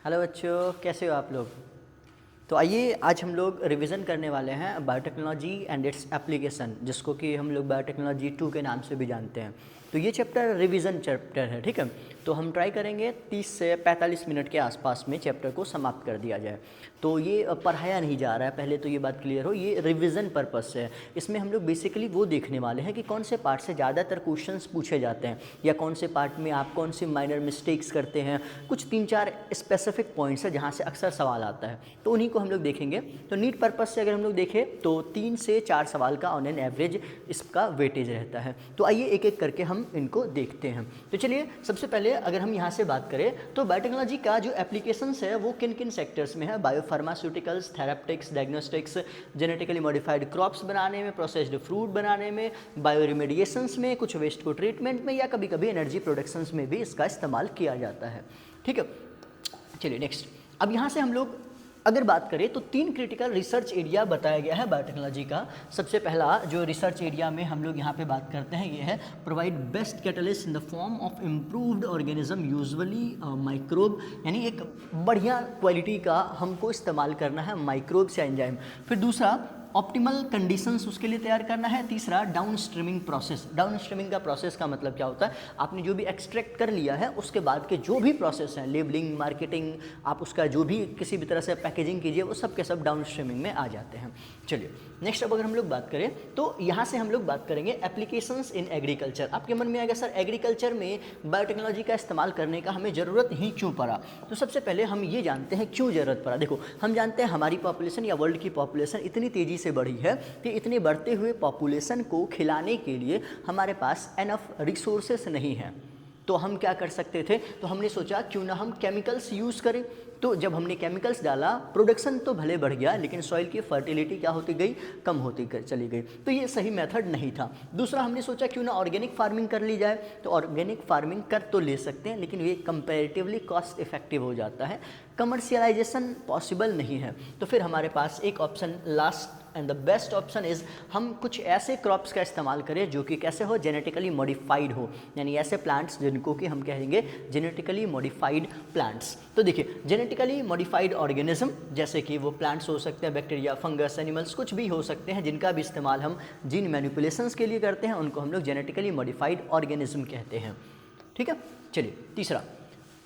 Hello बच्चों, कैसे हो आप लोग। तो आइए आज हम लोग रिवीजन करने वाले हैं बायोटेक्नोलॉजी एंड इट्स एप्लीकेशन, जिसको कि हम लोग बायोटेक्नोलॉजी 2 के नाम से भी जानते हैं। तो ये चैप्टर रिवीजन चैप्टर है, ठीक है। तो हम ट्राई करेंगे 30 से 45 मिनट के आसपास में चैप्टर को समाप्त कर दिया जाए। तो ये पढ़ाया नहीं जा रहा है, पहले तो ये बात क्लियर हो, ये रिवीजन पर्पस से है। इसमें हम लोग बेसिकली वो देखने वाले हैं कि कौन से पार्ट से ज़्यादातर क्वेश्चंस पूछे जाते हैं, या कौन से पार्ट में आप कौन सी माइनर मिस्टेक्स करते हैं। कुछ 3-4 स्पेसिफिक पॉइंट्स है जहाँ से अक्सर सवाल आता है, तो उन्हीं को हम लोग देखेंगे। तो नीट पर्पस से अगर हम लोग देखें तो 3 से 4 सवाल का ऑन एन एवरेज इसका वेटेज रहता है। तो आइए एक एक करके हम इनको देखते हैं। तो चलिए सबसे पहले अगर हम यहाँ से बात करें तो बायोटेक्नोलॉजी का जो एप्लीकेशंस है वो किन किन सेक्टर्स में है। Biopharmaceuticals, therapeutics, diagnostics, genetically modified crops बनाने में, प्रोसेस्ड फ्रूट बनाने में, बायो रिमेडिएशंस में, कुछ वेस्ट को ट्रीटमेंट में, या कभी कभी एनर्जी प्रोडक्शंस में भी इसका इस्तेमाल किया जाता है, ठीक है। चलिए नेक्स्ट, अब यहाँ से हम लोग अगर बात करें तो 3 क्रिटिकल रिसर्च एरिया बताया गया है बायोटेक्नोलॉजी का। सबसे पहला जो रिसर्च एरिया में हम लोग यहाँ पे बात करते हैं ये है provide best catalyst in the form of improved organism usually microbe, यानी एक बढ़िया क्वालिटी का हमको इस्तेमाल करना है माइक्रोब्स या एंजाइम। फिर दूसरा ऑप्टिमल कंडीशंस उसके लिए तैयार करना है। तीसरा down streaming process. Down streaming का प्रोसेस का मतलब क्या होता है, आपने जो भी एक्सट्रैक्ट कर लिया है उसके बाद के जो भी प्रोसेस हैं, लेबलिंग, मार्केटिंग, आप उसका जो भी किसी भी तरह से पैकेजिंग कीजिए, वो सब के सब डाउन स्ट्रीमिंग में आ जाते हैं। चलिए नेक्स्ट, अब अगर हम लोग बात करें तो यहाँ से हम लोग बात करेंगे एप्लीकेशंस इन एग्रीकल्चर। आपके मन में आएगा सर एग्रीकल्चर में बायोटेक्नोलॉजी का इस्तेमाल करने का हमें ज़रूरत ही क्यों पड़ा। तो सबसे पहले हम ये जानते हैं क्यों ज़रूरत पड़ा। देखो, हम जानते हैं हमारी पॉपुलेशन या वर्ल्ड की पॉपुलेशन इतनी तेज़ी से बढ़ी है कि इतने बढ़ते हुए पॉपुलेशन को खिलाने के लिए हमारे पास एनफ रिसोर्सेस नहीं है। तो हम क्या कर सकते थे, तो हमने सोचा क्यों ना हम केमिकल्स यूज़ करें। तो जब हमने केमिकल्स डाला, प्रोडक्शन तो भले बढ़ गया लेकिन सॉइल की फर्टिलिटी क्या होती गई, कम होती चली गई। तो ये सही मेथड नहीं था। दूसरा हमने सोचा क्यों ना ऑर्गेनिक फार्मिंग कर ली जाए। तो ऑर्गेनिक फार्मिंग कर तो ले सकते हैं लेकिन ये कंपैरेटिवली कॉस्ट इफेक्टिव हो जाता है, कमर्शियलाइजेशन पॉसिबल नहीं है। तो फिर हमारे पास एक option last and the best option is हम कुछ ऐसे क्रॉप्स का इस्तेमाल करें जो कि कैसे हो, जेनेटिकली मॉडिफाइड हो, यानी ऐसे प्लांट्स जिनको कि हम कहेंगे जेनेटिकली मॉडिफाइड प्लांट्स। तो देखिए, जेनेटिकली मॉडिफाइड ऑर्गेनिज्म जैसे कि वो प्लांट्स हो सकते हैं, बैक्टीरिया, फंगस, एनिमल्स, कुछ भी हो सकते हैं जिनका भी इस्तेमाल हम जीन मैनिपुलेशंस के लिए करते हैं, उनको हम लोग जेनेटिकली मॉडिफाइड ऑर्गेनिज्म कहते हैं, ठीक है। चलिए तीसरा,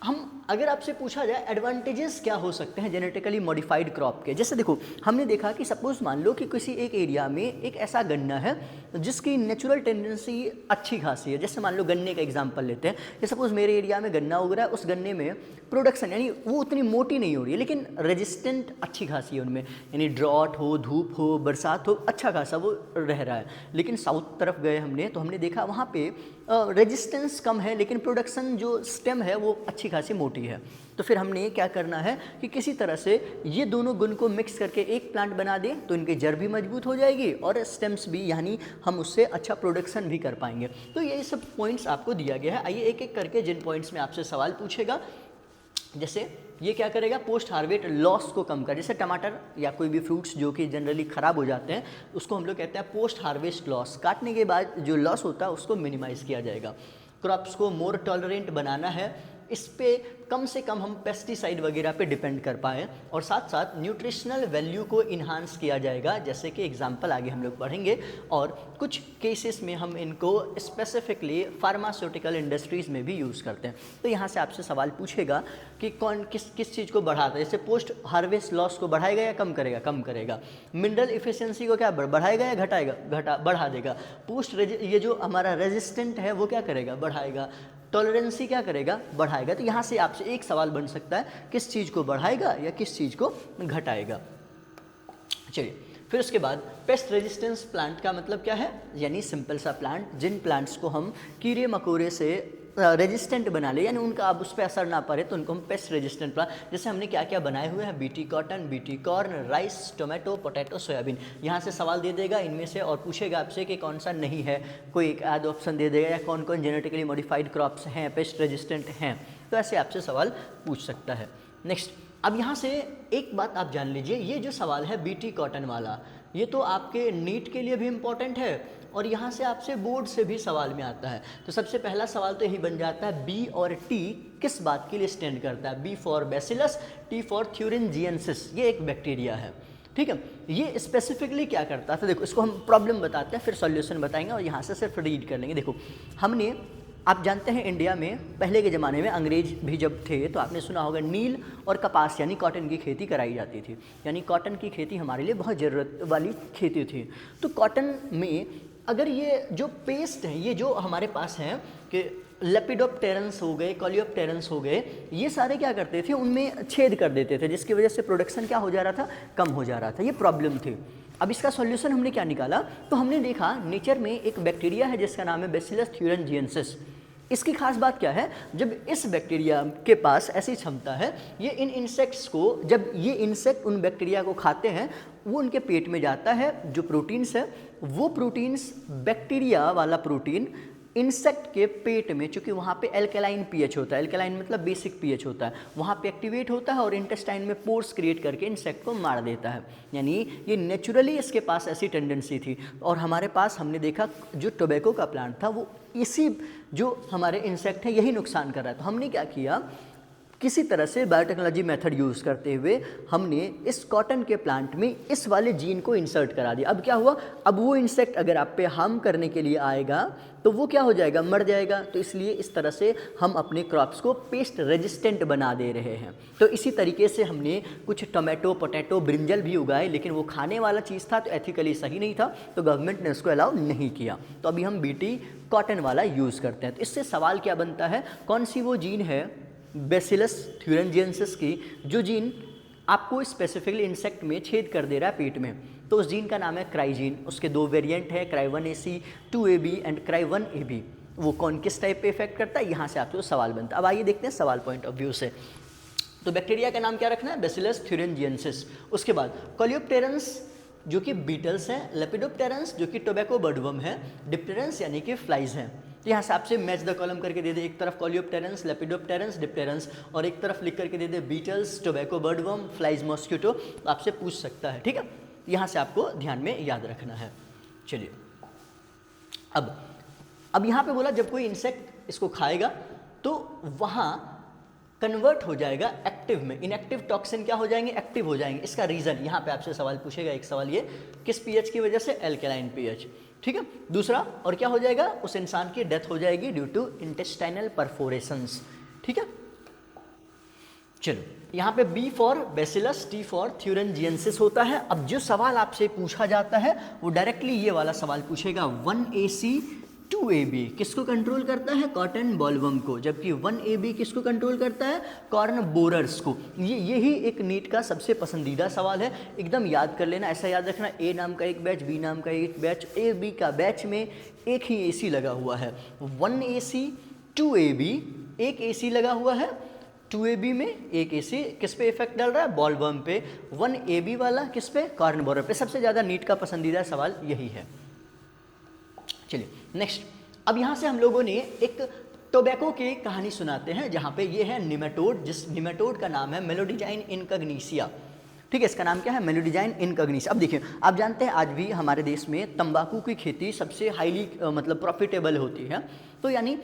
हम अगर आपसे पूछा जाए एडवांटेजेस क्या हो सकते हैं जेनेटिकली मॉडिफाइड क्रॉप के। जैसे देखो, हमने देखा कि सपोज मान लो कि किसी एक एरिया में एक ऐसा गन्ना है जिसकी नेचुरल टेंडेंसी अच्छी खासी है। जैसे मान लो गन्ने का एग्जांपल लेते हैं कि सपोज मेरे एरिया में गन्ना उग रहा है, उस गन्ने में प्रोडक्शन यानी वो उतनी मोटी नहीं हो रही है लेकिन रेजिस्टेंट अच्छी खासी है उनमें, यानी ड्रॉट हो, धूप हो, बरसात हो, अच्छा खासा वो रह रहा है। लेकिन साउथ तरफ गए हमने तो हमने देखा वहाँ पे रेजिस्टेंस कम है लेकिन प्रोडक्शन जो स्टेम है वो अच्छी खासी मोटी है। तो फिर हमने क्या करना है कि किसी तरह से ये दोनों गुण को मिक्स करके एक प्लांट बना दें तो इनकी जड़ भी मजबूत हो जाएगी और स्टेम्स भी, यानी हम उससे अच्छा प्रोडक्शन भी कर पाएंगे। तो ये सब पॉइंट्स आपको दिया गया है। आइए एक एक करके जिन पॉइंट्स में आपसे सवाल पूछेगा, जैसे ये क्या करेगा, पोस्ट हार्वेस्ट लॉस को कम कर। जैसे टमाटर या कोई भी फ्रूट्स जो कि जनरली ख़राब हो जाते हैं उसको हम लोग कहते हैं पोस्ट हार्वेस्ट लॉस। काटने के बाद जो लॉस होता है उसको मिनिमाइज़ किया जाएगा। क्रॉप्स को मोर टॉलरेंट बनाना है, इस पे कम से कम हम पेस्टिसाइड वगैरह पे डिपेंड कर पाएँ, और साथ साथ न्यूट्रिशनल वैल्यू को इन्हांस किया जाएगा, जैसे कि एग्जांपल आगे हम लोग पढ़ेंगे। और कुछ केसेस में हम इनको स्पेसिफिकली फार्मास्यूटिकल इंडस्ट्रीज़ में भी यूज़ करते हैं। तो यहाँ से आपसे सवाल पूछेगा कि कौन किस चीज़ को बढ़ाता है। जैसे पोस्ट हार्वेस्ट लॉस को बढ़ाएगा या कम करेगा, कम करेगा। मिनरल इफिशियंसी को क्या बढ़ाएगा या घटाएगा, बढ़ा देगा। ये जो हमारा रेजिस्टेंट है वो क्या करेगा, बढ़ाएगा। टॉलरेंसी क्या करेगा, बढ़ाएगा। तो यहाँ से आपसे एक सवाल बन सकता है किस चीज़ को बढ़ाएगा या किस चीज़ को घटाएगा। चलिए फिर उसके बाद पेस्ट रेजिस्टेंस प्लांट का मतलब क्या है, यानी सिंपल सा प्लांट जिन प्लांट्स को हम कीड़े मकोड़े से रेजिस्टेंट बना ले, यानी उनका अब उस पर असर ना पड़े, तो उनको हम पेस्ट रेजिस्टेंट प्लांट। जैसे हमने क्या क्या बनाए हुए हैं, BT cotton, BT corn, rice, tomato, potato, soybean. यहाँ से सवाल दे देगा इनमें से और पूछेगा आपसे कि कौन सा नहीं है, कोई एक आध ऑप्शन दे देगा, या कौन कौन जेनेटिकली मॉडिफाइड क्रॉप्स हैं, पेस्ट रेजिस्टेंट हैं। तो ऐसे आपसे सवाल पूछ सकता है। नेक्स्ट, अब यहाँ से एक बात आप जान लीजिए, ये जो सवाल है बीटी कॉटन वाला, ये तो आपके नीट के लिए भी इम्पॉर्टेंट है और यहाँ से आपसे बोर्ड से भी सवाल में आता है। तो सबसे पहला सवाल तो यही बन जाता है, बी और टी किस बात के लिए स्टैंड करता है? B for bacillus, T for thuringiensis, ये एक बैक्टीरिया है, ठीक है। ये स्पेसिफिकली क्या करता है? तो देखो इसको हम प्रॉब्लम बताते हैं, फिर सॉल्यूशन बताएंगे, और यहाँ से सिर्फ रीड कर लेंगे। देखो हमने, आप जानते हैं इंडिया में पहले के ज़माने में अंग्रेज भी जब थे तो आपने सुना होगा नील और कपास यानी कॉटन की खेती कराई जाती थी, यानी कॉटन की खेती हमारे लिए बहुत ज़रूरत वाली खेती थी। तो कॉटन में अगर ये जो पेस्ट हैं, ये जो हमारे पास हैं कि लेपिडोप्टेरन्स हो गए, कॉलियोप्टेरन्स हो गए, ये सारे क्या करते थे, उनमें छेद कर देते थे, जिसकी वजह से प्रोडक्शन क्या हो जा रहा था, कम हो जा रहा था। ये प्रॉब्लम थी। अब इसका सॉल्यूशन हमने क्या निकाला, तो हमने देखा नेचर में एक बैक्टीरिया है जिसका नाम है बैसिलस थ्यूरिनजिएंसिस। इसकी खास बात क्या है, जब इस बैक्टीरिया के पास ऐसी क्षमता है, ये इन इंसेक्ट्स को, जब ये इंसेक्ट उन बैक्टीरिया को खाते हैं, वो उनके पेट में जाता है, जो प्रोटीन्स है वो प्रोटीन्स, बैक्टीरिया वाला प्रोटीन इंसेक्ट के पेट में, चूँकि वहाँ पे एल्कलाइन पीएच होता है, एल्कलाइन मतलब बेसिक पीएच होता है, वहाँ पे एक्टिवेट होता है और इंटेस्टाइन में पोर्स क्रिएट करके इंसेक्ट को मार देता है। यानी ये नेचुरली इसके पास ऐसी टेंडेंसी थी। और हमारे पास हमने देखा जो टोबैको का प्लांट था वो इसी जो हमारे इंसेक्ट है यही नुकसान कर रहा है। तो हमने क्या किया, किसी तरह से बायोटेक्नोलॉजी मेथड यूज़ करते हुए हमने इस कॉटन के प्लांट में इस वाले जीन को इंसर्ट करा दिया। अब क्या हुआ, अब वो इंसेक्ट अगर आप पे हार्म करने के लिए आएगा तो वो क्या हो जाएगा, मर जाएगा। तो इसलिए इस तरह से हम अपने क्रॉप्स को पेस्ट रेजिस्टेंट बना दे रहे हैं। तो इसी तरीके से हमने कुछ टोमेटो, पोटैटो, ब्रिंजल भी उगाए, लेकिन वो खाने वाला चीज़ था तो एथिकली सही नहीं था, तो गवर्नमेंट ने उसको अलाउ नहीं किया। तो अभी हम बीटी कॉटन वाला यूज़ करते हैं। तो इससे सवाल क्या बनता है, कौन सी वो जीन है बैसिलस थ्यूरिनजिएंसिस की जो जीन आपको स्पेसिफिकली इंसेक्ट में छेद कर दे रहा है पेट में, तो उस जीन का नाम है क्राइजीन। उसके दो वेरिएंट है, क्राई1AC 2AB एंड क्राई1AB। वो कौन किस टाइप पे इफेक्ट करता है, यहाँ से आपको सवाल बनता है। अब आइए देखते हैं सवाल पॉइंट ऑफ व्यू से। तो बैक्टीरिया का नाम क्या रखना है, बैसिलस थ्यूरिनजिएंसिस। उसके बाद कॉलियोप्टेरन्स जो कि बीटल्स हैं, लेपिडोप्टेरन्स जो कि टोबैको बर्डवर्म है, डिप्टेरन्स यानी कि फ्लाइज हैं। तो यहाँ से आपसे मैच द कॉलम करके दे दे, एक तरफ कॉलियोप्टेरन्स, लेपिडोप्टेरन्स, डिप्टेरन्स, और एक तरफ लिख करके दे दे beetles, tobacco budworm, flies, mosquito. तो आपसे पूछ सकता है, ठीक है। यहाँ से आपको ध्यान में याद रखना है। चलिए अब यहाँ पे बोला जब कोई इंसेक्ट इसको खाएगा तो वहाँ कन्वर्ट हो जाएगा एक्टिव में, इनएक्टिव टॉक्सिन क्या हो जाएंगे, एक्टिव हो जाएंगे। इसका रीज़न यहाँ पे आपसे सवाल पूछेगा, एक सवाल ये, किस पीएच की वजह से, एल्कलाइन पीएच, ठीक है। दूसरा, और क्या हो जाएगा, उस इंसान की डेथ हो जाएगी ड्यू टू इंटेस्टाइनल परफोरेशंस, ठीक है। चलो यहाँ पे B for bacillus, T for thuringiensis होता है। अब जो सवाल आपसे पूछा जाता है वो डायरेक्टली ये वाला सवाल पूछेगा, 1AC 2AB किसको कंट्रोल करता है, कॉटन बॉलवर्म को, जबकि 1AB किसको कंट्रोल करता है, कॉर्न बोरर्स को। यही एक नीट का सबसे पसंदीदा सवाल है, एकदम याद कर लेना। ऐसा याद रखना, ए नाम का एक बैच, बी नाम का एक बैच, ए बी का बैच में एक ही AC लगा हुआ है। 1AC 2AB एक AC लगा हुआ है, 2AB में एक AC किस पे इफेक्ट डाल रहा है, बॉलवर्म पे। 1AB वाला किस पे, कॉर्न बोरर पे। सबसे ज़्यादा नीट का पसंदीदा सवाल यही है। चलिए नेक्स्ट, अब यहाँ से हम लोगों ने एक टोबैको की कहानी सुनाते हैं, जहाँ पे ये है निमेटोड, जिस निमेटोड का नाम है मेलोडिजाइन इनकग्निसिया, ठीक है। इसका नाम क्या है, मेलोडिजाइन इनकग्निसिया। अब देखिए, आप जानते हैं आज भी हमारे देश में तंबाकू की खेती सबसे हाईली मतलब प्रॉफिटेबल होती है। तो यानी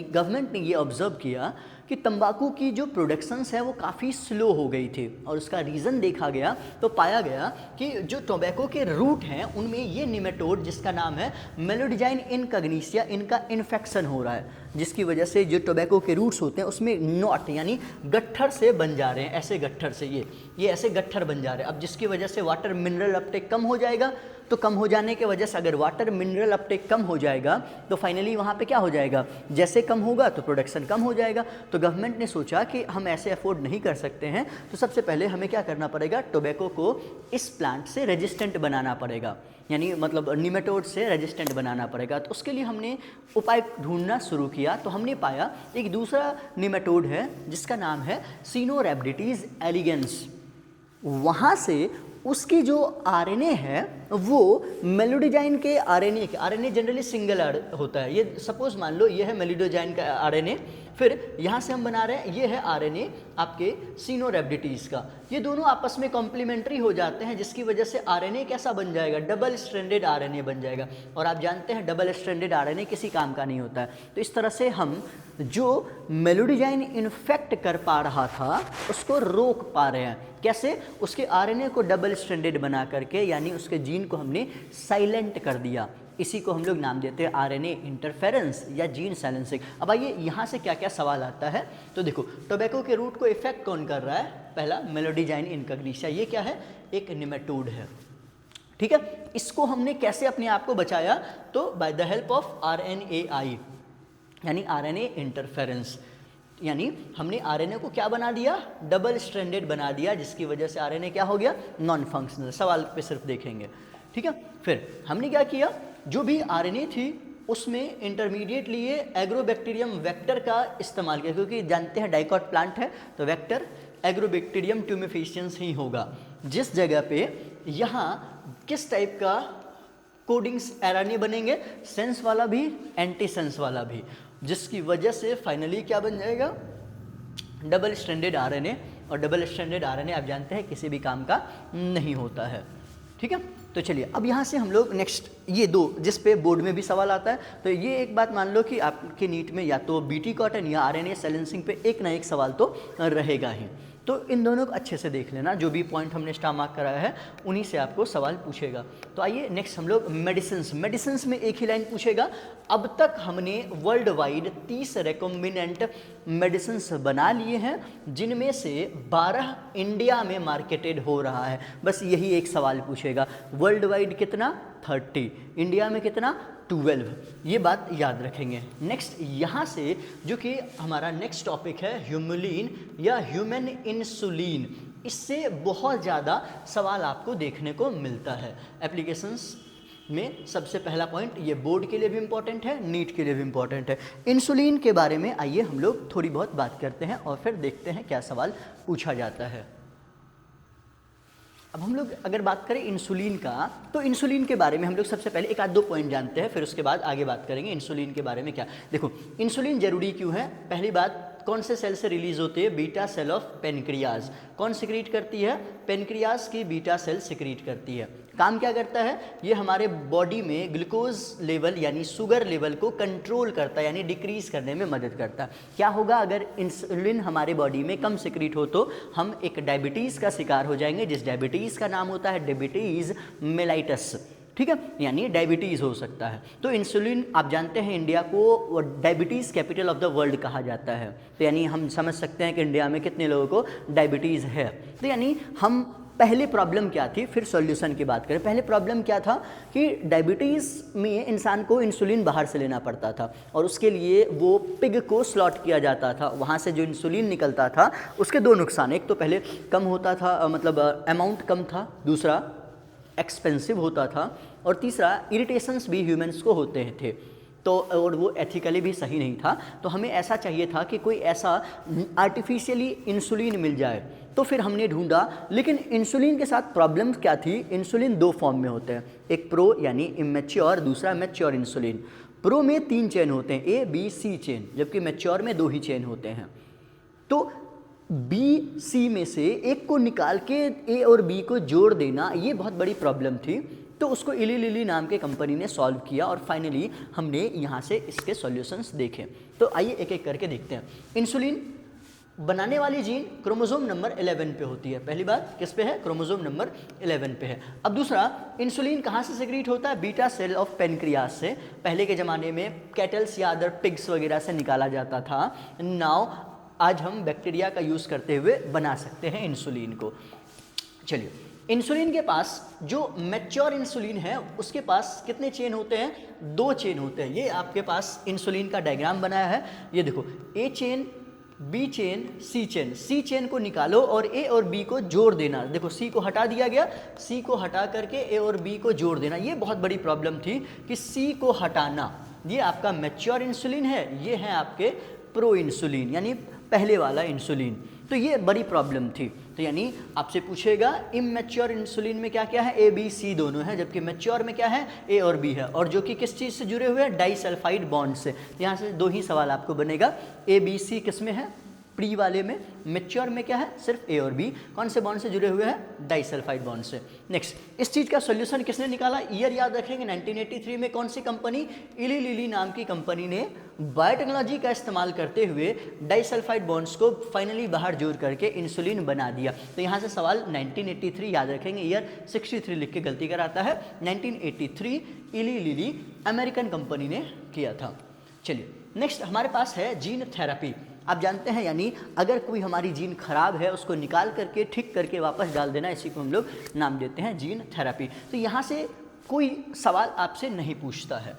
गवर्नमेंट ने ये ऑब्जर्व किया कि तंबाकू की जो प्रोडक्शंस है वो काफ़ी स्लो हो गई थी, और उसका रीज़न देखा गया तो पाया गया कि जो टोबैको के रूट हैं उनमें ये निमेटोड जिसका नाम है मेलोडिजाइन इनकग्निसिया, इनका इन्फेक्शन हो रहा है, जिसकी वजह से जो टोबैको के रूट्स होते हैं उसमें नॉट यानी गट्ठर से बन जा रहे हैं, ऐसे गट्ठर से ये ऐसे गट्ठर बन जा रहे हैं। अब जिसकी वजह से वाटर मिनरल अपटेक कम हो जाएगा, तो कम हो जाने की वजह से अगर वाटर मिनरल अपटेक कम हो जाएगा तो फाइनली वहाँ पे क्या हो जाएगा, जैसे कम होगा तो प्रोडक्शन कम हो जाएगा। तो गवर्नमेंट ने सोचा कि हम ऐसे अफोर्ड नहीं कर सकते हैं, तो सबसे पहले हमें क्या करना पड़ेगा, टोबैको को इस प्लांट से रेजिस्टेंट बनाना पड़ेगा, यानी मतलब निमेटोड से रेजिस्टेंट बनाना पड़ेगा। तो उसके लिए हमने उपाय ढूंढना शुरू किया। तो हमने पाया एक दूसरा निमेटोड है जिसका नाम है सिनोरैबिडिटीज एलिगेंस। वहाँ से उसकी जो RNA है वो मेलोडिजाइन के आरएनए के, आरएनए जनरली सिंगल होता है, ये सपोज मान लो ये है मेलोडिजाइन का आरएनए, फिर यहाँ से हम बना रहे हैं ये है आरएनए आपके सिनोरैप्टिड्स का, ये दोनों आपस में कॉम्प्लीमेंट्री हो जाते हैं, जिसकी वजह से आरएनए कैसा बन जाएगा, डबल स्ट्रैंडेड आरएनए बन जाएगा। और आप जानते हैं डबल स्ट्रैंडेड आरएनए किसी काम का नहीं होता है। तो इस तरह से हम जो मेलोडिजाइन इन्फेक्ट कर पा रहा था उसको रोक पा रहे हैं। कैसे? उसके आरएनए को डबल स्ट्रैंडेड बना करके, यानी उसके जीन को हमने साइलेंट कर दिया। इसी को हम लोग नाम देते हैं आरएनए इंटरफेरेंस या जीन साइलेंसिंग। अब आइए यहाँ से क्या क्या सवाल आता है। तो देखो, टोबैको के रूट को इफेक्ट कौन कर रहा है? पहला मेलोडिजाइन इनकग्निशिया, ये क्या है? एक निमेटोड है, ठीक है। इसको हमने कैसे अपने आप को बचाया? तो by the help of RNAi यानी आरएनए इंटरफेरेंस, यानी हमने आरएनए को क्या बना दिया? डबल स्ट्रैंडेड बना दिया, जिसकी वजह से आरएनए क्या हो गया? Non functional. सवाल पे सिर्फ देखेंगे, ठीक है। फिर हमने क्या किया? जो भी आरएनए थी उसमें इंटरमीडिएट लिए एग्रोबैक्टीरियम वेक्टर का इस्तेमाल किया, क्योंकि जानते हैं डाइकॉट प्लांट है तो वेक्टर एग्रोबैक्टीरियम ट्यूमेफिशियंस ही होगा। जिस जगह पे यहाँ किस टाइप का कोडिंग्स आरएनए बनेंगे? सेंस वाला भी, एंटी सेंस वाला भी, जिसकी वजह से फाइनली क्या बन जाएगा? Double stranded RNA. और डबल स्ट्रैंडेड आरएनए आप जानते हैं किसी भी काम का नहीं होता है, ठीक है। तो चलिए अब यहाँ से हम लोग नेक्स्ट ये दो, जिस पे बोर्ड में भी सवाल आता है, तो ये एक बात मान लो कि आपके नीट में या तो बीटी कॉटन या आरएनए साइलेंसिंग पे एक ना एक सवाल तो रहेगा ही। तो इन दोनों को अच्छे से देख लेना, जो भी पॉइंट हमने स्टार मार्क कराया है उन्हीं से आपको सवाल पूछेगा। तो आइए नेक्स्ट हम लोग मेडिसिन्स में एक ही लाइन पूछेगा। अब तक हमने वर्ल्ड वाइड 30 रेकॉम्बिनेंट मेडिसिन्स बना लिए हैं, जिनमें से 12 इंडिया में मार्केटेड हो रहा है। बस यही एक सवाल पूछेगा, वर्ल्ड वाइड कितना? 30, इंडिया में कितना? 12। ये बात याद रखेंगे। नेक्स्ट यहाँ से जो कि हमारा नेक्स्ट टॉपिक है ह्यूमुलिन या ह्यूमन इंसुलिन, इससे बहुत ज़्यादा सवाल आपको देखने को मिलता है एप्लीकेशंस में। सबसे पहला पॉइंट ये बोर्ड के लिए भी इम्पॉर्टेंट है, नीट के लिए भी इम्पॉर्टेंट है। इंसुलिन के बारे में आइए हम लोग थोड़ी बहुत बात करते हैं और फिर देखते हैं क्या सवाल पूछा जाता है। अब हम लोग अगर बात करें इंसुलिन का, तो इंसुलिन के बारे में हम लोग सबसे पहले एक आध दो पॉइंट जानते हैं, फिर उसके बाद आगे बात करेंगे इंसुलिन के बारे में क्या। देखो, इंसुलिन जरूरी क्यों है? पहली बात, कौन से सेल से रिलीज होती है? Beta cell of pancreas. कौन सिक्रीट करती है? पेनक्रियाज की बीटा सेल सिक्रीट करती है। काम क्या करता है? ये हमारे बॉडी में ग्लूकोज लेवल यानी शुगर लेवल को कंट्रोल करता है, यानी डिक्रीज करने में मदद करता है। क्या होगा अगर इंसुलिन हमारे बॉडी में कम सिक्रीट हो? तो हम एक डायबिटीज़ का शिकार हो जाएंगे, जिस डायबिटीज़ का नाम होता है डायबिटीज़ मेलाइटस, ठीक है, यानी डायबिटीज़ हो सकता है। तो इंसुलिन आप जानते हैं इंडिया को diabetes capital of the world कहा जाता है। तो यानी हम समझ सकते हैं कि इंडिया में कितने लोगों को डायबिटीज़ है। तो यानी हम पहली प्रॉब्लम क्या थी, फिर सॉल्यूशन की बात करें। पहले प्रॉब्लम क्या था कि डायबिटीज़ में इंसान को इंसुलिन बाहर से लेना पड़ता था, और उसके लिए वो पिग को स्लॉट किया जाता था। वहाँ से जो इंसुलिन निकलता था उसके दो नुकसान, एक तो पहले कम होता था, मतलब अमाउंट कम था, दूसरा एक्सपेंसिव होता था, और तीसरा इरिटेशंस भी ह्यूमंस को होते थे, तो और वो एथिकली भी सही नहीं था। तो हमें ऐसा चाहिए था कि कोई ऐसा आर्टिफिशियली इंसुलिन मिल जाए। तो फिर हमने ढूंढा, लेकिन इंसुलिन के साथ प्रॉब्लम क्या थी? इंसुलिन दो फॉर्म में होते हैं, एक प्रो यानी इमेच्योर, दूसरा मैच्योर इंसुलिन। प्रो में 3 चेन होते हैं, ए बी सी चेन, जबकि मैच्योर में 2 ही चेन होते हैं। तो बी सी में से एक को निकाल के ए और बी को जोड़ देना, ये बहुत बड़ी प्रॉब्लम थी। तो उसको इली लिली नाम के कंपनी ने सॉल्व किया, और फाइनली हमने यहाँ से इसके सॉल्यूशंस देखे। तो आइए एक एक करके देखते हैं। इंसुलिन बनाने वाली जीन क्रोमोसोम नंबर 11 पे होती है। पहली बात किस पे है? क्रोमोसोम नंबर 11 पे है। अब दूसरा, इंसुलिन कहाँ से सिक्रीट होता है? बीटा सेल ऑफ पेनक्रियाज से। पहले के ज़माने में कैटल्स या अदर पिग्स वगैरह से निकाला जाता था। नाउ आज हम बैक्टीरिया का यूज़ करते हुए बना सकते हैं इंसुलिन को। चलिए, इंसुलिन के पास जो मैच्योर इंसुलिन है उसके पास कितने चेन होते हैं? 2 चेन होते हैं। ये आपके पास इंसुलिन का डायग्राम बनाया है, ये देखो, ए चेन, बी चेन, सी चेन। सी चेन को निकालो और ए और बी को जोड़ देना। देखो, सी को हटा दिया गया, सी को हटा करके ए और बी को जोड़ देना। ये बहुत बड़ी प्रॉब्लम थी कि सी को हटाना। ये आपका मैच्योर इंसुलिन है, ये है आपके प्रो इंसुलिन यानी पहले वाला इंसुलिन। तो ये बड़ी प्रॉब्लम थी। तो यानी आपसे पूछेगा इमैच्योर इंसुलिन में क्या क्या है, ए बी सी दोनों है, जबकि मैच्योर में क्या है, ए और बी है, और जो कि किस चीज़ से जुड़े हुए हैं, डाइसल्फाइड बॉन्ड से। यहाँ से दो ही सवाल आपको बनेगा, ए बी सी किस में है, प्री वाले में, मैच्योर में क्या है, सिर्फ ए और बी, कौन से बॉन्ड से जुड़े हुए हैं, डाइसल्फाइड बॉन्ड से। नेक्स्ट, इस चीज़ का सॉल्यूशन किसने निकाला, ईयर याद रखेंगे 1983 में, कौन सी कंपनी, इली लिली नाम की कंपनी ने बायोटेक्नोलॉजी का इस्तेमाल करते हुए डाइसल्फाइड बॉन्ड्स को फाइनली बाहर जोड़ करके इंसुलिन बना दिया। तो यहाँ से सवाल 1983 याद रखेंगे, ईयर 63 लिख के गलती कराता है, 1983 इली लिली अमेरिकन कंपनी ने किया था। चलिए नेक्स्ट हमारे पास है जीन थेरेपी। आप जानते हैं यानी अगर कोई हमारी जीन खराब है उसको निकाल करके ठीक करके वापस डाल देना, इसी को हम लोग नाम देते हैं जीन थेरेपी। तो यहाँ से कोई सवाल आपसे नहीं पूछता है।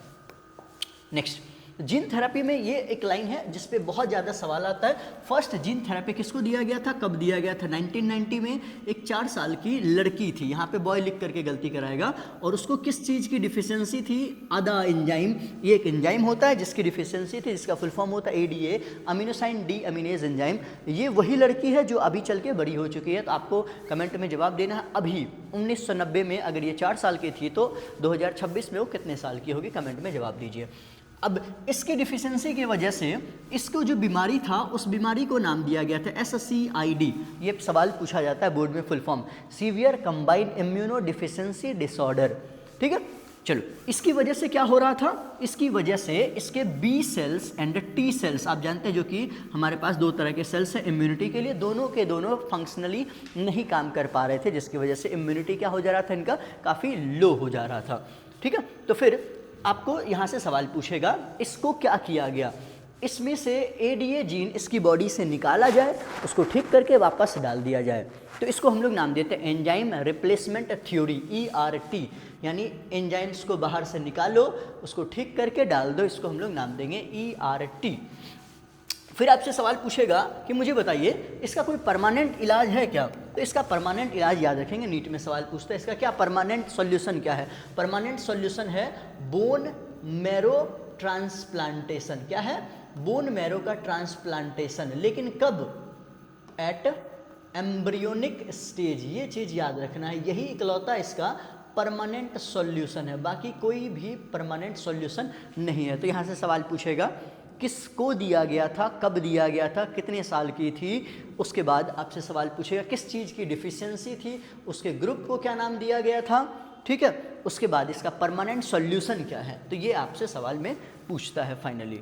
नेक्स्ट, जीन थेरेपी में ये एक लाइन है जिस पे बहुत ज़्यादा सवाल आता है। फर्स्ट जीन थेरेपी किसको दिया गया था, कब दिया गया था, 1990 में एक 4 साल की लड़की थी, यहाँ पे बॉय लिख करके गलती कराएगा, और उसको किस चीज़ की डिफिशियंसी थी, अदा एंजाइम। ये एक एंजाइम होता है जिसकी डिफिशियंसी थी, जिसका फुल फॉर्म होता है ADA, अमीनोसाइन डी अमीनेज एंजाइम। ये वही लड़की है जो अभी चल के बड़ी हो चुकी है। तो आपको कमेंट में जवाब देना है अभी 1990 में अगर ये 4 साल की थी तो 2026 में वो कितने साल की होगी, कमेंट में जवाब दीजिए। अब इसकी डिफिशियंसी की वजह से इसको जो बीमारी था उस बीमारी को नाम दिया गया था SCID। ये सवाल पूछा जाता है बोर्ड में, full form severe combined immuno deficiency disorder. ठीक है, चलो इसकी वजह से क्या हो रहा था, इसकी वजह से इसके B cells and T cells, आप जानते हैं जो कि हमारे पास 2 तरह के सेल्स हैं इम्यूनिटी के लिए, दोनों के दोनों फंक्शनली नहीं काम कर पा रहे थे, जिसकी वजह से इम्यूनिटी क्या हो जा रहा था, इनका काफ़ी लो हो जा रहा था। ठीक है, तो फिर आपको यहाँ से सवाल पूछेगा इसको क्या किया गया, इसमें से ADA जीन इसकी बॉडी से निकाला जाए, उसको ठीक करके वापस डाल दिया जाए। तो इसको हम लोग नाम देते हैं एंजाइम रिप्लेसमेंट थ्योरी, ERT, यानी एंजाइम्स को बाहर से निकालो, उसको ठीक करके डाल दो, इसको हम लोग नाम देंगे ERT। फिर आपसे सवाल पूछेगा कि मुझे बताइए इसका कोई परमानेंट इलाज है क्या, तो इसका परमानेंट इलाज याद रखेंगे, नीट में सवाल पूछता है इसका क्या परमानेंट सॉल्यूशन क्या है। परमानेंट सॉल्यूशन है बोन मैरो ट्रांसप्लांटेशन। क्या है, बोन मैरो का ट्रांसप्लांटेशन, लेकिन कब, एट एम्ब्रियोनिक स्टेज। ये चीज़ याद रखना है, यही इकलौता इसका परमानेंट सॉल्यूशन है, बाकी कोई भी परमानेंट सॉल्यूशन नहीं है। तो यहाँ से सवाल पूछेगा किसको दिया गया था, कब दिया गया था, कितने साल की थी, उसके बाद आपसे सवाल पूछेगा किस चीज़ की डिफिशियंसी थी, उसके ग्रुप को क्या नाम दिया गया था। ठीक है, उसके बाद इसका परमानेंट सॉल्यूशन क्या है, तो ये आपसे सवाल में पूछता है फाइनली।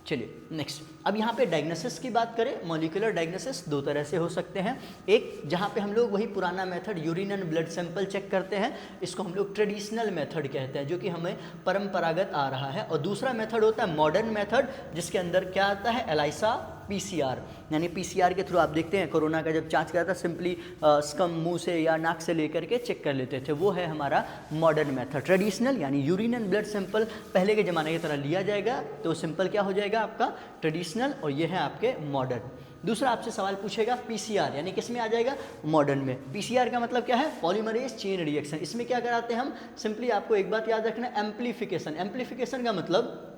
चलिए नेक्स्ट, अब यहाँ पे डायग्नोसिस की बात करें, मॉलिक्यूलर डायग्नोसिस 2 तरह से हो सकते हैं। एक जहाँ पे हम लोग वही पुराना method urine and blood sample check करते हैं, इसको हम लोग ट्रेडिशनल मेथड कहते हैं, जो कि हमें परंपरागत आ रहा है। और दूसरा मेथड होता है मॉडर्न मेथड, जिसके अंदर क्या आता है, ELISA PCR, यानी PCR के थ्रू आप देखते हैं कोरोना का जब जांच करा था सिंपली स्कम मुंह से या नाक से लेकर के चेक कर लेते थे, वो है हमारा मॉडर्न मेथड। ट्रेडिशनल यानी यूरिन एंड ब्लड सैंपल पहले के ज़माने की तरह लिया जाएगा, तो सिंपल क्या हो जाएगा आपका ट्रेडिशनल, और ये है आपके मॉडर्न। दूसरा आपसे सवाल पूछेगा PCR, यानी किस में आ जाएगा, मॉडर्न में। PCR का मतलब क्या है, पॉलीमरेज चेन रिएक्शन। इसमें क्या कराते हैं हम, सिंपली आपको एक बात याद रखना, एम्प्लीफिकेशन। एम्प्लीफिकेशन का मतलब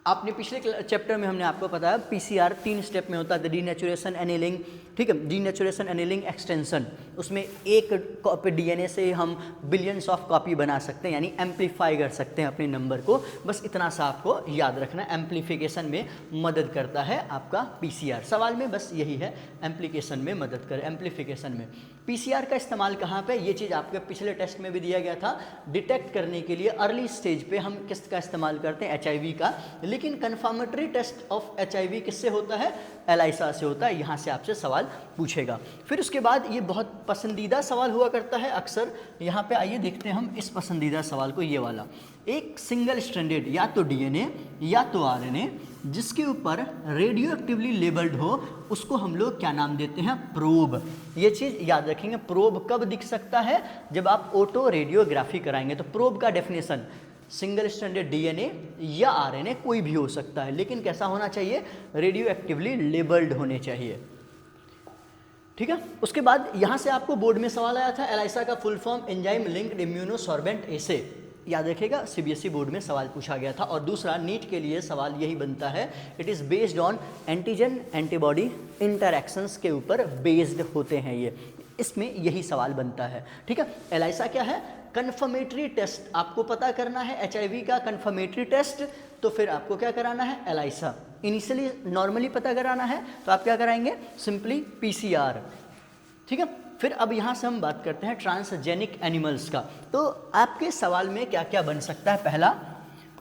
आपने पिछले चैप्टर में हमने आपको बताया PCR 3 स्टेप में होता है, डीनेचुरेशन, एनीलिंग। ठीक है, डीनेचुरेशन, एनीलिंग, एक्सटेंशन। उसमें एक कॉपी DNA से हम बिलियंस ऑफ कॉपी बना सकते हैं, यानी एम्पलीफाई कर सकते हैं अपने नंबर को। बस इतना सा आपको याद रखना, एम्पलीफिकेशन में मदद करता है आपका PCR। सवाल में बस यही है, एम्प्लीकेशन में मदद करे, एम्पलीफिकेशन में। PCR का इस्तेमाल कहाँ पे, ये चीज़ आपके पिछले टेस्ट में भी दिया गया था, डिटेक्ट करने के लिए अर्ली स्टेज पे हम किसका इस्तेमाल करते हैं, HIV का। लेकिन कंफर्मेटरी टेस्ट ऑफ HIV किससे होता है, ELISA से होता है। यहाँ से आपसे सवाल पूछेगा। फिर उसके बाद ये बहुत पसंदीदा सवाल हुआ करता है अक्सर, यहाँ पे आइए देखते हैं हम इस पसंदीदा सवाल को, ये वाला। एक सिंगल स्ट्रैंडेड या तो DNA या तो RNA जिसके ऊपर रेडियो एक्टिवली लेबल्ड हो, उसको हम लोग क्या नाम देते हैं, प्रोब। ये चीज़ याद रखेंगे, प्रोब कब दिख सकता है, जब आप ऑटो रेडियोग्राफी कराएंगे। तो प्रोब का डेफिनेशन, सिंगल स्ट्रैंडेड DNA या RNA कोई भी हो सकता है, लेकिन कैसा होना चाहिए, रेडियो एक्टिवली लेबल्ड होने चाहिए। ठीक है, उसके बाद यहाँ से आपको बोर्ड में सवाल आया था, ELISA का full form enzyme linked immunosorbent assay. याद रखिएगा सीबीएसई बोर्ड में सवाल पूछा गया था। और दूसरा नीट के लिए सवाल यही बनता है, it is based on antigen antibody interactions के ऊपर बेस्ड होते हैं ये, इसमें यही सवाल बनता है। ठीक है, एलाइसा क्या है? कन्फर्मेटरी टेस्ट आपको पता करना है एचआईवी का कन्फर्मेटरी टेस्ट, तो फिर आपको क्या कराना है? एलाइसा। इनिशियली नॉर्मली पता कराना है तो आप क्या कराएंगे? Simply PCR. ठीक है, फिर अब यहाँ से हम बात करते हैं ट्रांसजेनिक एनिमल्स का। तो आपके सवाल में क्या क्या बन सकता है? पहला,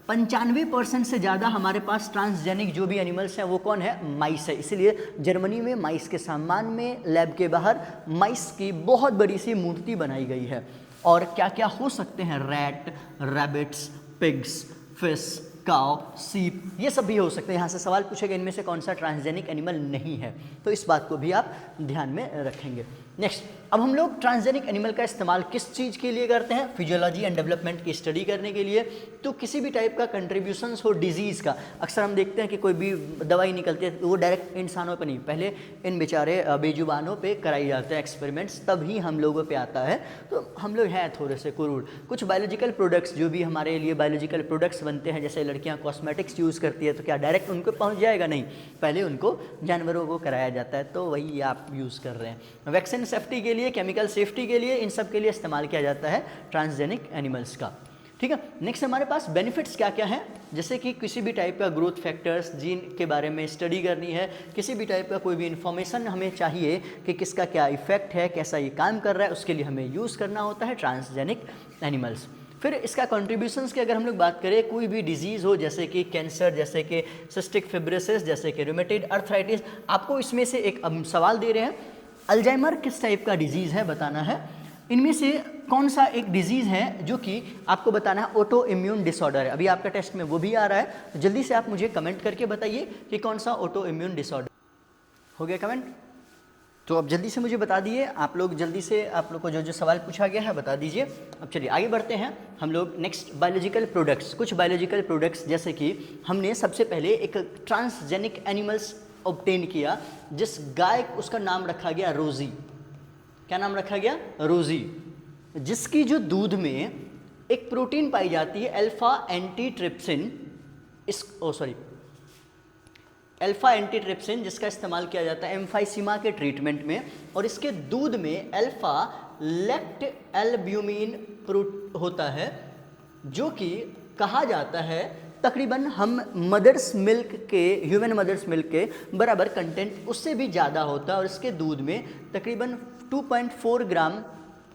95% से ज़्यादा हमारे पास ट्रांसजेनिक जो भी एनिमल्स हैं वो कौन है? माइस है। इसलिए जर्मनी में माइस के सम्मान में लैब के बाहर माइस की बहुत बड़ी सी मूर्ति बनाई गई है। और क्या क्या हो सकते हैं? रैट, रैबिट्स, पिग्स, फिश, काव, सीप, ये सब भी हो सकते हैं। यहाँ से सवाल पूछेगा इनमें से कौन सा ट्रांसजेनिक एनिमल नहीं है, तो इस बात को भी आप ध्यान में रखेंगे। नेक्स्ट, अब हम लोग ट्रांसजेनिक एनिमल का इस्तेमाल किस चीज़ के लिए करते हैं? फिजियोलॉजी एंड डेवलपमेंट की स्टडी करने के लिए। तो किसी भी टाइप का कंट्रीब्यूशंस हो डिजीज़ का, अक्सर हम देखते हैं कि कोई भी दवाई निकलती है तो वो डायरेक्ट इंसानों पर नहीं, पहले इन बेचारे बेजुबानों पे कराई जाते हैं एक्सपेरिमेंट्स, तभी हम लोगों पे आता है। तो हम लोग हैं थोड़े से कुरूर। कुछ बायोलॉजिकल प्रोडक्ट्स जो भी हमारे लिए बायोलॉजिकल प्रोडक्ट्स बनते हैं, जैसे लड़कियाँ कॉस्मेटिक्स यूज़ करती है, तो क्या डायरेक्ट उनको पहुँच जाएगा? नहीं, पहले उनको जानवरों को कराया जाता है, तो वही आप यूज़ कर रहे हैं। वैक्सीन सेफ्टी के लिए, केमिकल सेफ्टी के लिए, इन सब के लिए इस्तेमाल किया जाता है ट्रांसजेनिक एनिमल्स का। ठीक है, नेक्स्ट हमारे पास बेनिफिट्स क्या क्या हैं? जैसे कि किसी भी टाइप का ग्रोथ फैक्टर्स, जीन के बारे में स्टडी करनी है, किसी भी टाइप का कोई भी इन्फॉर्मेशन हमें चाहिए कि किसका क्या इफेक्ट है, कैसा ये काम कर रहा है, उसके लिए हमें यूज़ करना होता है ट्रांसजेनिक एनिमल्स। फिर इसका कंट्रीब्यूशंस की अगर हम लोग बात करें, कोई भी डिजीज़ हो जैसे कि कैंसर, जैसे कि सिस्टिक फिब्रोसिस, जैसे कि रूमेटॉइड आर्थराइटिस, आपको इसमें से एक सवाल दे रहे हैं, अल्जाइमर किस टाइप का डिजीज़ है बताना है। इनमें से कौन सा एक डिजीज़ है जो कि आपको बताना है ऑटो इम्यून डिसऑर्डर है। अभी आपका टेस्ट में वो भी आ रहा है, तो जल्दी से आप मुझे कमेंट करके बताइए कि कौन सा ऑटो इम्यून डिसऑर्डर। हो गया कमेंट? तो अब जल्दी से मुझे बता दिए आप लोग, जल्दी से आप लोग को जो जो सवाल पूछा गया है बता दीजिए। अब चलिए आगे बढ़ते हैं हम लोग नेक्स्ट, बायोलॉजिकल प्रोडक्ट्स। कुछ बायोलॉजिकल प्रोडक्ट्स, जैसे कि हमने सबसे पहले एक ट्रांसजेनिक एनिमल्स ऑब्टेन किया, जिस गाय उसका नाम रखा गया रोजी। क्या नाम रखा गया? रोजी, जिसकी जो दूध में एक प्रोटीन पाई जाती है अल्फा एंटीट्रिप्सिन, अल्फा एंटीट्रिप्सिन, जिसका इस्तेमाल किया जाता है एम्फाइसीमा के ट्रीटमेंट में। और इसके दूध में अल्फा लेक्ट एल्ब्यूमिन होता है, जो कि कहा जाता है तकरीबन हम मदर्स मिल्क के, ह्यूमन मदर्स मिल्क के बराबर कंटेंट उससे भी ज़्यादा होता है। और इसके दूध में तकरीबन 2.4 ग्राम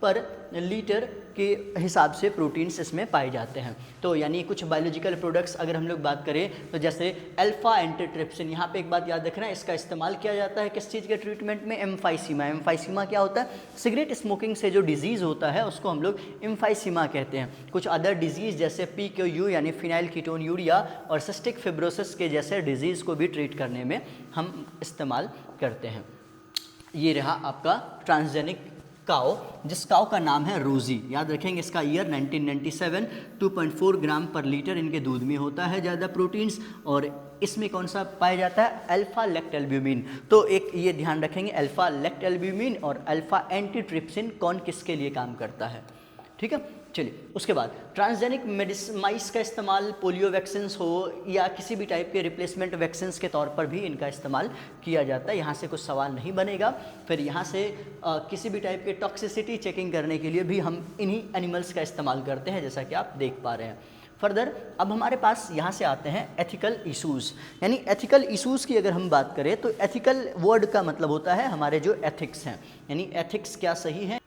पर लीटर के हिसाब से प्रोटीन्स इसमें पाए जाते हैं। तो यानी कुछ बायोलॉजिकल प्रोडक्ट्स अगर हम लोग बात करें, तो जैसे अल्फा एंटीट्रिप्सिन, यहाँ पे एक बात याद रखना है, इसका इस्तेमाल किया जाता है किस चीज़ के ट्रीटमेंट में? एम्फाइसीमा। एम्फाइसीमा क्या होता है? सिगरेट स्मोकिंग से जो डिजीज़ होता है उसको हम लोग एम्फाइसीमा कहते हैं। कुछ अदर डिजीज़ जैसे PKU यानी फिनाइल कीटोन यूरिया और सिस्टिक फिब्रोसिस के जैसे डिजीज़ को भी ट्रीट करने में हम इस्तेमाल करते हैं। ये रहा आपका ट्रांसजेनिक काओ, जिस काओ का नाम है रोजी। याद रखेंगे इसका ईयर 1997। 2.4 ग्राम पर लीटर इनके दूध में होता है ज़्यादा प्रोटीन्स, और इसमें कौन सा पाया जाता है? Alpha lactalbumin. तो एक ये ध्यान रखेंगे, अल्फा लेक्ट एल्ब्यूमिन और अल्फा एंटीट्रिप्सिन कौन किसके लिए काम करता है। ठीक है, चलिए उसके बाद ट्रांसजेनिक माइस का इस्तेमाल पोलियो वैक्सीन्स हो या किसी भी टाइप के रिप्लेसमेंट वैक्सीन्स के तौर पर भी इनका इस्तेमाल किया जाता है। यहाँ से कुछ सवाल नहीं बनेगा। फिर यहाँ से किसी भी टाइप के टॉक्सिसिटी चेकिंग करने के लिए भी हम इन्हीं एनिमल्स का इस्तेमाल करते हैं, जैसा कि आप देख पा रहे हैं। फर्दर अब हमारे पास यहाँ से आते हैं एथिकल इशूज़। यानी एथिकल इशूज़ की अगर हम बात करें तो एथिकल वर्ड का मतलब होता है हमारे जो एथिक्स हैं, यानी एथिक्स क्या सही है।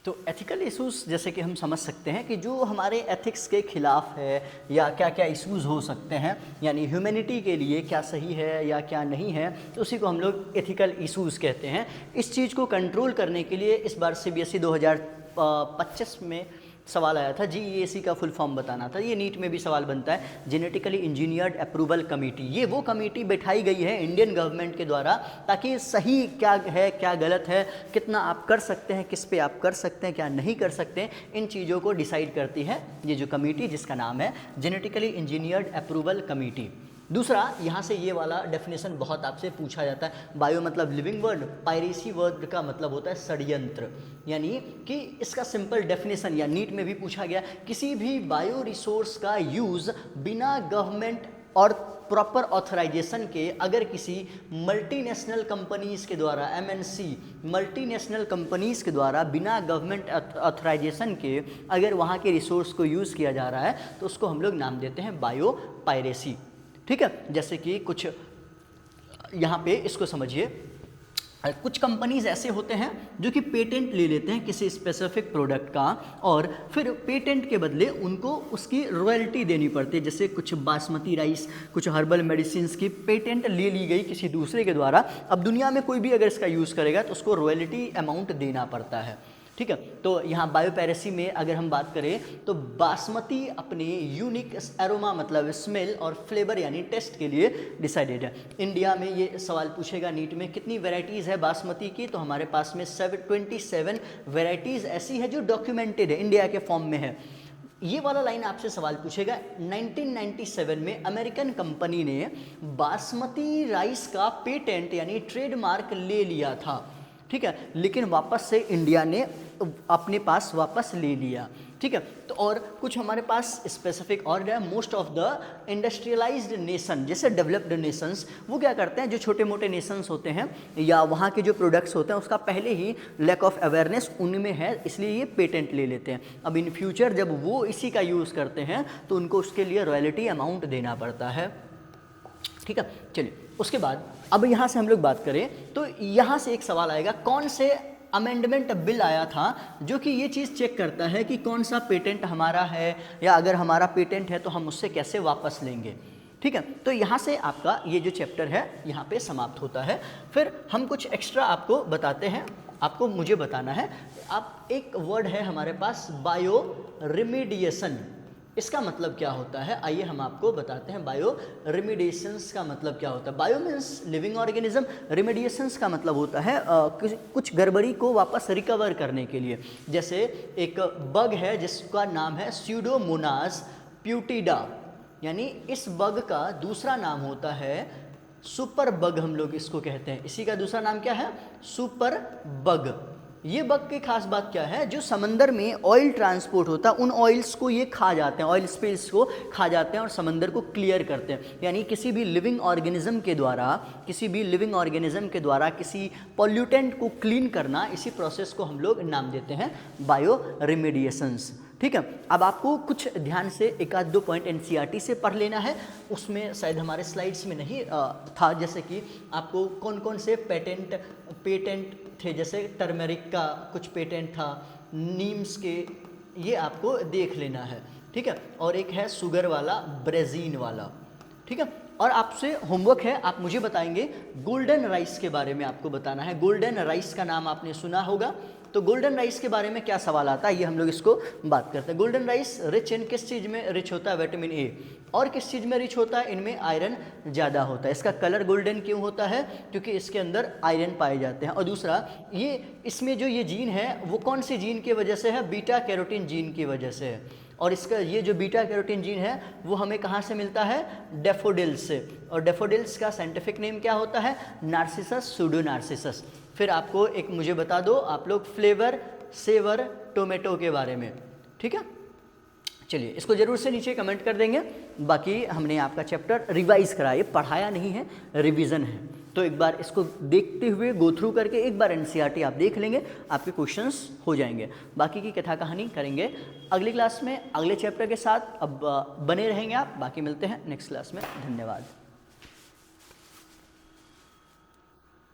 तो एथिकल इशूज़ जैसे कि हम समझ सकते हैं कि जो हमारे एथिक्स के खिलाफ है या क्या क्या इशूज़ हो सकते हैं, यानी ह्यूमैनिटी के लिए क्या सही है या क्या नहीं है, तो उसी को हम लोग एथिकल इशूज़ कहते हैं। इस चीज़ को कंट्रोल करने के लिए इस बार CBSE 2025 में सवाल आया था, GEAC का फुल फॉर्म बताना था। ये नीट में भी सवाल बनता है, जेनेटिकली इंजीनियर्ड अप्रूवल कमेटी। ये वो कमेटी बैठाई गई है इंडियन गवर्नमेंट के द्वारा, ताकि सही क्या है क्या गलत है, कितना आप कर सकते हैं, किस पे आप कर सकते हैं, क्या नहीं कर सकते हैं, इन चीज़ों को डिसाइड करती है ये जो कमेटी, जिसका नाम है जेनेटिकली इंजीनियर्ड अप्रूवल कमेटी। दूसरा, यहाँ से ये वाला डेफिनेशन बहुत आपसे पूछा जाता है। बायो मतलब लिविंग वर्ड, पायरेसी वर्ड का मतलब होता है षड्यंत्र, यानी कि इसका सिंपल डेफिनेशन या नीट में भी पूछा गया, किसी भी बायो रिसोर्स का यूज़ बिना गवर्नमेंट और प्रॉपर ऑथराइजेशन के अगर किसी मल्टीनेशनल कंपनीज़ के द्वारा, एमएनसी मल्टीनेशनल कंपनीज़ के द्वारा बिना गवर्नमेंट ऑथराइजेशन के अगर वहाँ के रिसोर्स को यूज़ किया जा रहा है तो उसको हम लोग नाम देते हैं बायो पायरेसी। ठीक है, जैसे कि कुछ यहाँ पे इसको समझिए, कुछ कंपनीज ऐसे होते हैं जो कि पेटेंट ले लेते हैं किसी स्पेसिफिक प्रोडक्ट का और फिर पेटेंट के बदले उनको उसकी रॉयल्टी देनी पड़ती है। जैसे कुछ बासमती राइस, कुछ हर्बल मेडिसिन की पेटेंट ले ली गई किसी दूसरे के द्वारा, अब दुनिया में कोई भी अगर इसका यूज़ करेगा तो उसको रॉयल्टी अमाउंट देना पड़ता है। ठीक है, तो यहाँ बायोपायरेसी में अगर हम बात करें तो बासमती अपने यूनिक एरोमा मतलब स्मेल और फ्लेवर यानी टेस्ट के लिए डिसाइडेड है। इंडिया में ये सवाल पूछेगा नीट में, कितनी वैरायटीज़ है बासमती की, तो हमारे पास में 27 वैरायटीज़ ऐसी है जो डॉक्यूमेंटेड है, इंडिया के फॉर्म में है। ये वाला लाइन आपसे सवाल पूछेगा, 1997 में अमेरिकन कंपनी ने बासमती राइस का पेटेंट यानी ट्रेडमार्क ले लिया था। ठीक है, लेकिन वापस से इंडिया ने अपने पास वापस ले लिया। ठीक है, तो और कुछ हमारे पास स्पेसिफिक और है, most of the industrialised nation जैसे डेवलप्ड नेशंस वो क्या करते हैं, जो छोटे मोटे नेशंस होते हैं या वहाँ के जो प्रोडक्ट्स होते हैं उसका पहले ही लैक ऑफ अवेयरनेस उनमें है, इसलिए ये पेटेंट ले लेते हैं। अब इन फ्यूचर जब वो इसी का यूज़ करते हैं तो उनको उसके लिए रॉयल्टी अमाउंट देना पड़ता है। ठीक है, चलिए उसके बाद अब यहाँ से हम लोग बात करें तो यहाँ से एक सवाल आएगा, कौन से अमेंडमेंट बिल आया था जो कि ये चीज़ चेक करता है कि कौन सा पेटेंट हमारा है, या अगर हमारा पेटेंट है तो हम उससे कैसे वापस लेंगे। ठीक है, तो यहाँ से आपका ये जो चैप्टर है यहाँ पे समाप्त होता है। फिर हम कुछ एक्स्ट्रा आपको बताते हैं, आपको मुझे बताना है। आप एक वर्ड है हमारे पास बायो रिमीडिएशन, इसका मतलब क्या होता है आइए हम आपको बताते हैं। बायो रिमीडिएशंस का मतलब क्या होता है। बायो मीन्स लिविंग ऑर्गेनिज्म, रिमीडिएशंस का मतलब होता है कुछ गड़बड़ी को वापस रिकवर करने के लिए। जैसे एक बग है जिसका नाम है स्यूडोमोनास प्यूटिडा, यानी इस बग का दूसरा नाम होता है सुपर बग, हम लोग इसको कहते हैं। इसी का दूसरा नाम क्या है, सुपर बग। ये बग की खास बात क्या है, जो समंदर में ऑयल ट्रांसपोर्ट होता है उन ऑयल्स को ये खा जाते हैं, ऑयल स्पिल्स को खा जाते हैं और समंदर को क्लियर करते हैं। यानी किसी भी लिविंग ऑर्गेनिज्म के द्वारा किसी पॉल्यूटेंट को क्लीन करना, इसी प्रोसेस को हम लोग नाम देते हैं बायो रिमीडिएशंस। ठीक है, अब आपको कुछ ध्यान से एक आध दो पॉइंट एनसीईआरटी से पढ़ लेना है, उसमें शायद हमारे स्लाइड्स में नहीं था। जैसे कि आपको कौन कौन से पेटेंट थे, जैसे टर्मेरिक का कुछ पेटेंट था, नीम्स के, ये आपको देख लेना है। ठीक है, और एक है शुगर वाला, ब्रेजीन वाला। ठीक है, और आपसे होमवर्क है, आप मुझे बताएंगे गोल्डन राइस के बारे में आपको बताना है। गोल्डन राइस का नाम आपने सुना होगा, तो गोल्डन राइस के बारे में क्या सवाल आता है ये हम लोग इसको बात करते हैं। गोल्डन राइस रिच इन किस चीज़ में रिच होता है, विटामिन ए, और किस चीज़ में रिच होता है, इनमें आयरन ज़्यादा होता है। इसका कलर गोल्डन क्यों होता है, क्योंकि इसके अंदर आयरन पाए जाते हैं। और दूसरा, ये इसमें जो ये जीन है वो कौन सी जीन की वजह से है, बीटा कैरोटीन जीन की वजह से है। और इसका ये जो बीटा कैरोटीन जीन है वो हमें कहाँ से मिलता है, डैफोडिल्स से। और डैफोडिल्स का साइंटिफिक नेम क्या होता है, नार्सिसस सूडोनार्सिसस। फिर आपको एक मुझे बता दो आप लोग फ्लेवर सेवर टोमेटो के बारे में। ठीक है, चलिए इसको जरूर से नीचे कमेंट कर देंगे। बाकी हमने आपका चैप्टर रिवाइज करा, ये पढ़ाया नहीं है, रिवीजन है। तो एक बार इसको देखते हुए गो थ्रू करके एक बार एनसीईआरटी आप देख लेंगे, आपके क्वेश्चंस हो जाएंगे। बाकी की कथा कहानी करेंगे अगली क्लास में अगले चैप्टर के साथ। अब बने रहेंगे आप, बाकी मिलते हैं नेक्स्ट क्लास में। धन्यवाद।